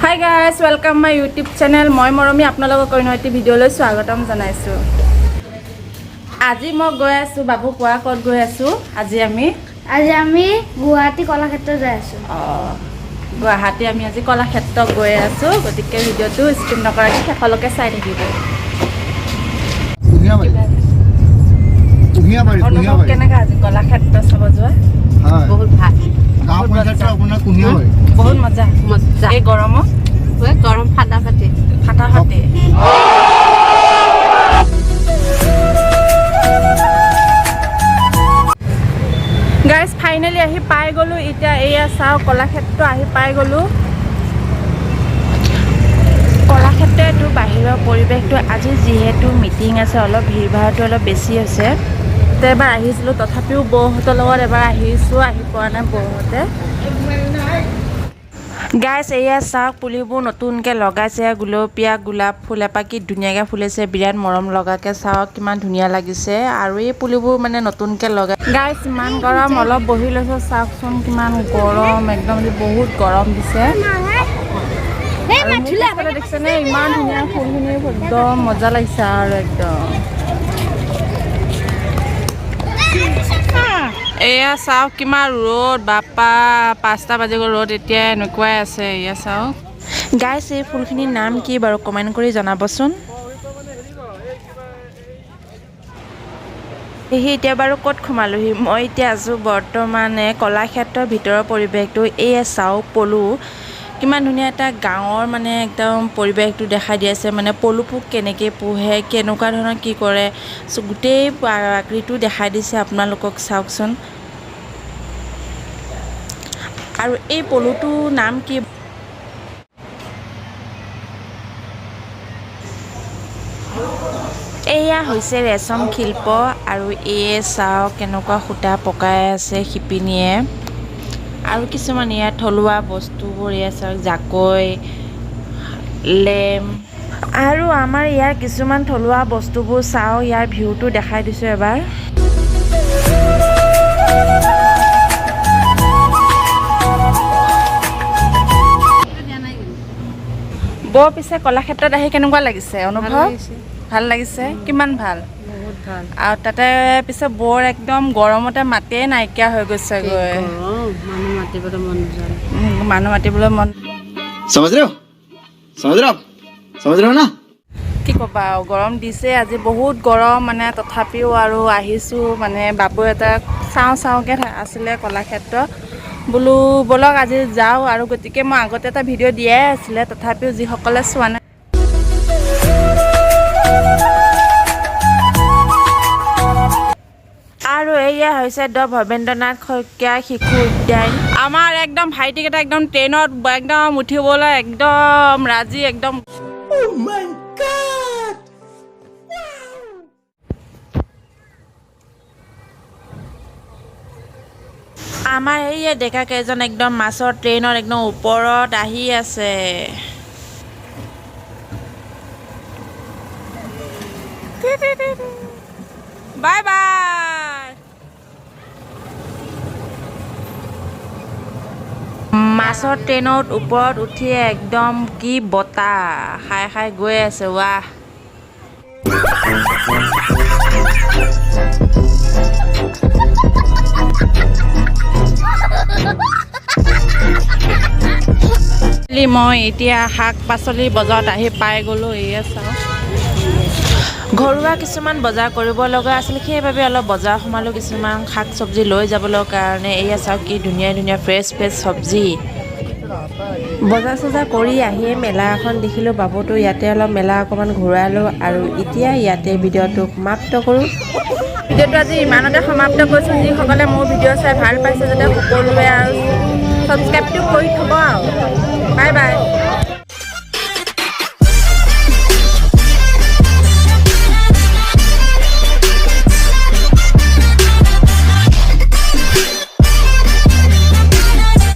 Hi guys, welcome my YouTube channel. মই মৰমী আপোনালোকক কইনহতি ভিডিঅ'লৈ স্বাগতম জনাইছো। আজি মই গৈ আছো বাবু কোৱা ক'ত গৈ আছো আজি আমি গুৱাহাটী কলাক্ষেত্ৰ যাই আছো। গুৱাহাটী আমি আজি কলাক্ষেত্ৰ গৈ আছো গতিকে ভিডিঅ'টো স্কিপ নকৰাকৈ শেষলৈকে চাই থাকিব। অনুভৱ কেনেকা আজি কলাক্ষেত্ৰ চাব যোৱা? বহুত ভাল। গাঁও পঞ্চায়তৰ আপোনাৰ কুঁহিয়া হয়। বহুত মজা এই গৰমত গৰম ফাটাফাটি গাইজ ফাইনেলি আহি পাই গ'লো এতিয়া এয়া চাও কলাক্ষেত্ৰ আহি পাই গ'লো কলাক্ষেত্ৰটো বাহিৰৰ পৰিৱেশটো আজি যিহেতু মিটিং আছে অলপ ভিৰ ভাৰটো অলপ বেছি হৈছে তো এবাৰ আহিছিলোঁ তথাপিও বৌহঁতৰ লগত এবাৰ আহিছোঁ আহি পোৱা নাই বৌহঁতে গাইজ এয়া চাওক পুলিবোৰ নতুনকৈ লগাইছে গুলপীয়া গোলাপ ফুল এপাহ কি ধুনীয়াকৈ ফুলিছে বিৰাট মৰম লগাকৈ চাওক কিমান ধুনীয়া লাগিছে আৰু এই পুলিবোৰ মানে নতুনকৈ লগাই গাইজ ইমান গৰম অলপ বহি লৈছোঁ চাওকচোন কিমান গৰম একদম বহুত গৰম দিছে দেখিছেনে ইমান ধুনীয়া ফুলখিনি একদম মজা লাগিছে আৰু একদম এয়া চাওক কিমান ৰ'দ বাপা 5টা বাজি গ'ল ৰ'দ এতিয়া এনেকুৱাই আছে এয়া চাওক গাইজ এই ফুলখিনিৰ নাম কি বাৰু কমেণ্ট কৰি জনাবচোন সেয়ে এতিয়া বাৰু ক'ত সোমালোহি মই এতিয়া আছোঁ বৰ্তমানে কলাক্ষেত্ৰৰ ভিতৰৰ পৰিৱেশটো এয়া চাওক পলু কিমান ধুনীয়া এটা গাঁৱৰ মানে একদম পৰিৱেশটো দেখাই দি আছে মানে পলু পোক কেনেকৈ পোহে কেনেকুৱা ধৰণৰ কি কৰে গোটেই আকৃতিটো দেখাই দিছে আপোনালোকক চাওকচোন আৰু এই পলুটোৰ নাম কি এয়া হৈছে ৰেচম শিল্প আৰু এই চাওক কেনেকুৱা সূতা পকাই আছে শিপিনীয়ে আৰু কিছুমান ইয়াত থলুৱা বস্তুবোৰ এয়া চাওক জাকৈ লেম আৰু আমাৰ ইয়াৰ কিছুমান থলুৱা বস্তুবোৰ চাওঁ ইয়াৰ ভিউটো দেখাই দিছোঁ এবাৰ বৰ পিছে কলাক্ষেত্ৰত আহি কেনেকুৱা লাগিছে অনুভৱ ভাল লাগিছে কিমান ভাল বহুত ভাল আৰু তাতে পিছে বৰ একদম গৰমতে মাতেই নাইকিয়া হৈ গৈছে গৈ মানুহ মাতিবলৈ মন समझ रहे हो ना কি ক'বা আৰু গৰম দিছে আজি বহুত গৰম মানে তথাপিও আৰু আহিছোঁ মানে বাবু এটা চাওঁকৈ আছিলে কলাক্ষেত্ৰ বোলো ব'লক আজি যাওঁ আৰু গতিকে মই আগতে এটা ভিডিঅ' দিয়াই আছিলে তথাপিও যিসকলে চোৱা নাই আৰু এয়া হৈছে ড ভৱেন্দ্ৰনাথ শইকীয়া শিশু উদ্যান আমাৰ একদম ভাইটিকেইটা একদম ট্ৰেইনত একদম উঠিবলৈ একদম ৰাজি একদম আমাৰ এই ডেকা কেইজন একদম মাছৰ ট্ৰেইনত একদম ওপৰত আহি আছে বাই বাই মাছৰ ট্ৰেইনত ওপৰত উঠি একদম কি বতাহ খাই গৈ আছে ৱাহ মই এতিয়া শাক পাচলি বজাৰত আহি পাই গ'লোঁ এয়া চাওঁ ঘৰুৱা কিছুমান বজাৰ কৰিব লগা আছিল সেইবাবে অলপ বজাৰ সোমালোঁ কিছুমান শাক চব্জি লৈ যাবলৈ কাৰণে এয়া চাওক কি ধুনীয়া ধুনীয়া ফ্ৰেছ চব্জি বজাৰ চজাৰ কৰি আহিয়ে মেলা এখন দেখিলোঁ বাবুটো ইয়াতে অলপ মেলা অকণমান ঘূৰালোঁ আৰু এতিয়া ইয়াতে ভিডিঅ'টো সমাপ্ত কৰোঁ ভিডিঅ'টো আজি ইমানতে সমাপ্ত কৰিছোঁ যিসকলে মোৰ ভিডিঅ' চাই ভাল পাইছে যাতে সকলোৱে আৰু ছাবস্ক্ৰাইবটো কৰি থ'ব আৰু বাই বাই